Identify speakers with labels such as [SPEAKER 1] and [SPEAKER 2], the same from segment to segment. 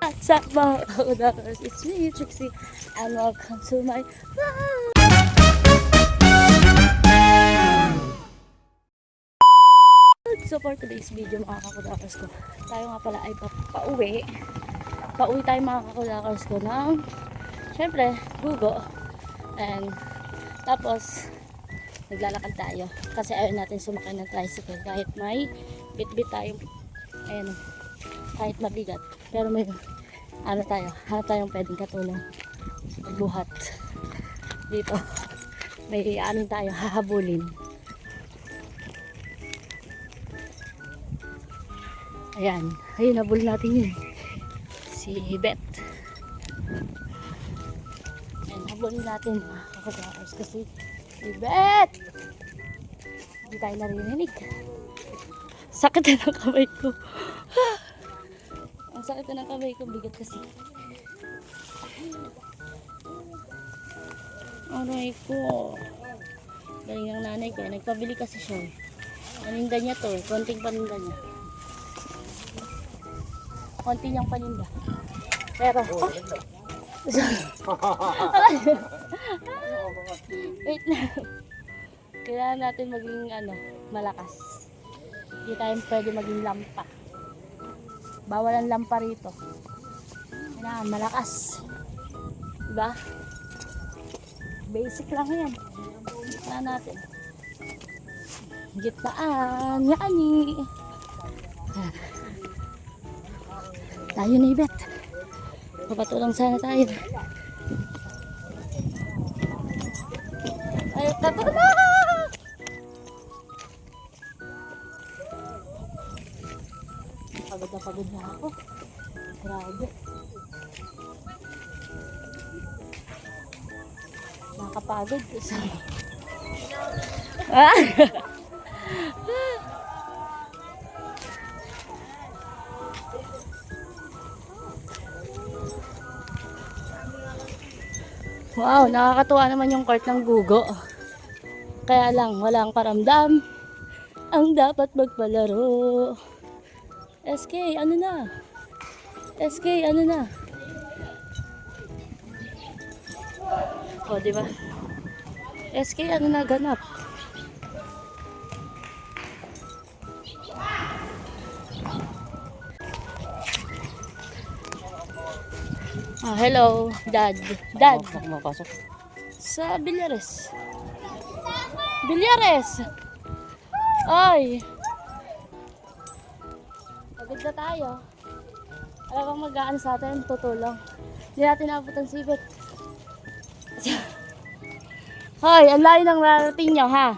[SPEAKER 1] What's up mga kakudakers? It's me, Trixie, and welcome to my vlog! So for today's video mga kakudakers ko, tayo nga pala ay pauwi. Pauwi tayo mga kakudakers ko ng, syempre, Gugo. And tapos, naglalakad tayo. Kasi ayaw natin sumakay ng tricycle kahit may bit-bit tayong, ayun, kahit mabigat. Pero may hanap tayong pwedeng katulong magbuhat dito. May anin tayo hahabulin. Ayan, habul natin yun, si Beth. Ayan, habulin natin mga kakudakers kasi si Beth, hindi tayo narinig. Sakit na ng kamay ko. Ang sakit na ng kamay ko, bigat kasi. Aray ko. Galing ng nanay ko. Nagpabili kasi siya. Paninda niya to. Konting paninda niya. Konti niyang paninda. Pero, wait lang. Kailangan natin maging malakas. Hindi tayo pwede maging lampa. Bawal ang lampa rito. Kailangan malakas. Diba? Basic lang yan. Kailangan natin. Gitnaan. Yani. Tayo na ibet. Papatulong sana tayo. Ay, tatulong! Pagod na ako. Grabe. Nakapagod. Wow, nakakatuwa naman yung court ng Gugo. Kaya lang, walang paramdam ang dapat magpalaro. SK, ano na? SK, ano na? O, diba? SK, ano na ganap? Ah, hello, Dad. Dad.
[SPEAKER 2] Mapasok.
[SPEAKER 1] Sa Bilyares. Bilyares! Ay! Pagod na tayo. Alam bang mag-aan sa atin, tutulong. Hindi natin naabutan si Beth. Hoy, ang layo ng narating nyo, ha?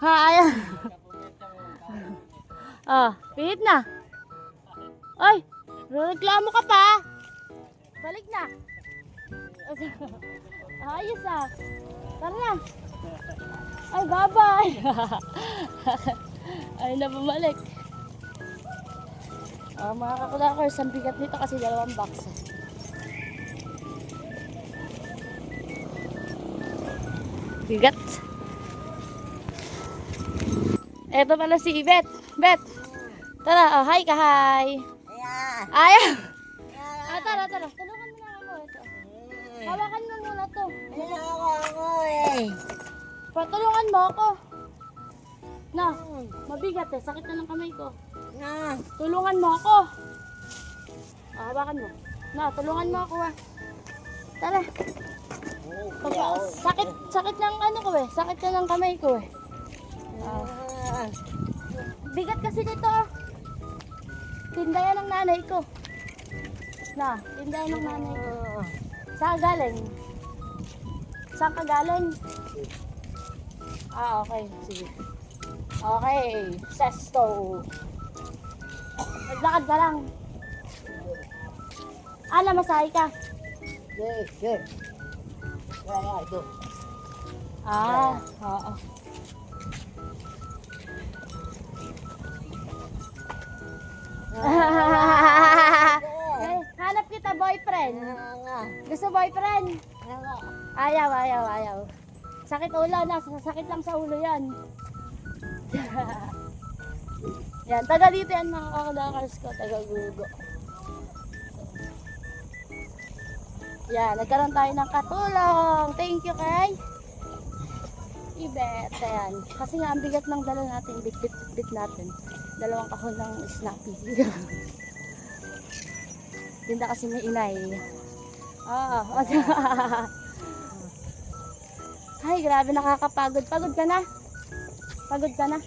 [SPEAKER 1] Ha, ayan. Ah, pihit na. Ay, reklamo ka pa. Balik na. Ayos ah. Tara na. Ay, bye-bye. Ay, na bumalik. Mga kakudakers, ang bigat nito kasi 2 box. Bigat. Eto pala si Beth. Beth. Tara, hi ka, hi. Ayaw. Tara. Tulungan mo na ako. Ito. Hawakan mo muna to.
[SPEAKER 2] Ako
[SPEAKER 1] Patulungan mo ako. Na, mabigat eh. Sakit na ng kamay ko. Tulungan mo ako. Hawakan mo. Na, tulungan mo ako ah. Tara. Sakit ng ko eh. Sakit na ng kamay ko eh. Bigat kasi dito ah. Tindayan ng nanay ko. Na, tindayan ng nanay ko. Saan galing? Saan ka galing? Ah, okay. Sige. Okay. Sesto. Naglakad ka lang. Namasahe ka?
[SPEAKER 2] Yes. Kaya ito.
[SPEAKER 1] Oo. Hanap kita boyfriend. Gusto boyfriend? Ayaw. Sakit ulo na, sakit lang sa ulo yan. Yan, taga dito yan mga kakudakers ko, taga Gugo. Yan, nagkaroon tayo ng katulong. Thank you kay Ibet. Ayan. Kasi nga, ang bigat ng dala natin. Bit natin. 2 kahon ng snappy. Tinda kasi may inay. Ay, grabe, nakakapagod. Pagod ka na? Pagod ka na?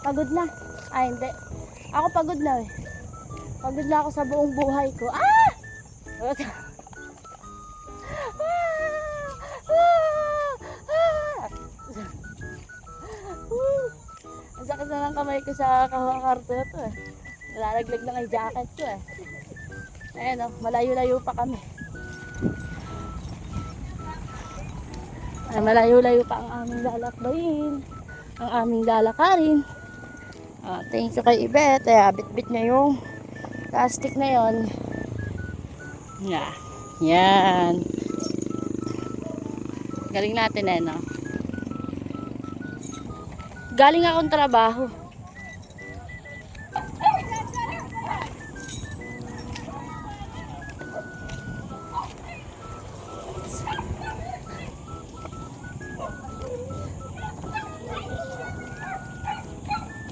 [SPEAKER 1] Pagod na? Ay, hindi. Ako pagod na eh. Pagod na ako sa buong buhay ko. Ah! Ang sakit na ng kamay ko sa kakarto to eh. Nalalaglag na kay jacket ko eh. Ayan o, malayo-layo pa kami. Ay, malayo-layo pa ang aming lalakbayin. Ang aming lalakarin. Thank you kay Ibet. Bit-bit niya yung plastic na yon. Yeah. Yan. Galing natin eh, no? Galing akong trabaho.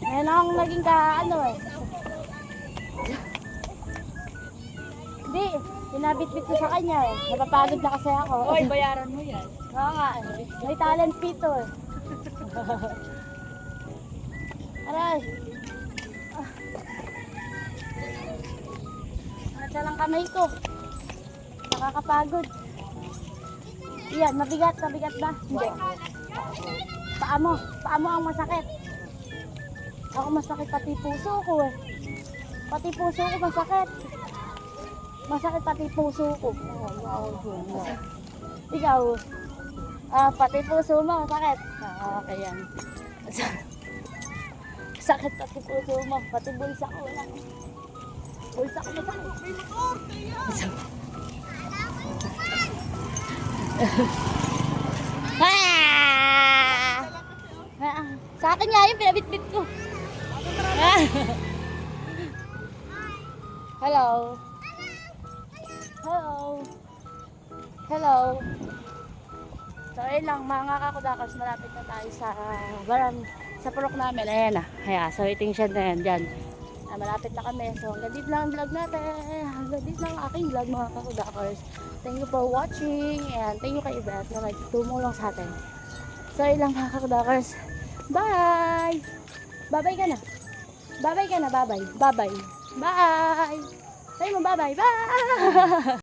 [SPEAKER 1] Ayan ang naging ano eh. Hindi, pinabit-bit ko sa kanya eh. Napapagod na kasi ako.
[SPEAKER 2] Oy, bayaran mo yan.
[SPEAKER 1] Oo nga eh. May talent fee to eh. Aray. Mata lang kamay ko. Nakakapagod. Iyan, mabigat ba? Hindi. Paa mo ang masakit. Ako masakit pati puso ko eh. Pati puso ko masakit. Masakit pati puso ko. Ikaw, pati puso mo masakit. Okay yan. Sakit pati puso mo, pati bulsa ko lang. Bulsa ko masakit. Sa akin nga yung pinabitbit ko. Hello. Hello. Hello. So ayun lang mga kakudakers, malapit na tayo sa sa purok namin. Ayan na. Kaya so waiting shed na yan dyan. Malapit na kami. So hanggang dito lang ang vlog natin. Hanggang dito lang ang aking vlog mga kakudakers. Thank you for watching. And thank you kay Ibet na nagtumulong sa atin. So ayun lang mga kakudakers. Bye! Bye-bye ka na. Bye-bye ka na. Bye-bye. Bye-bye. Bye! Say mo bye-bye. Bye!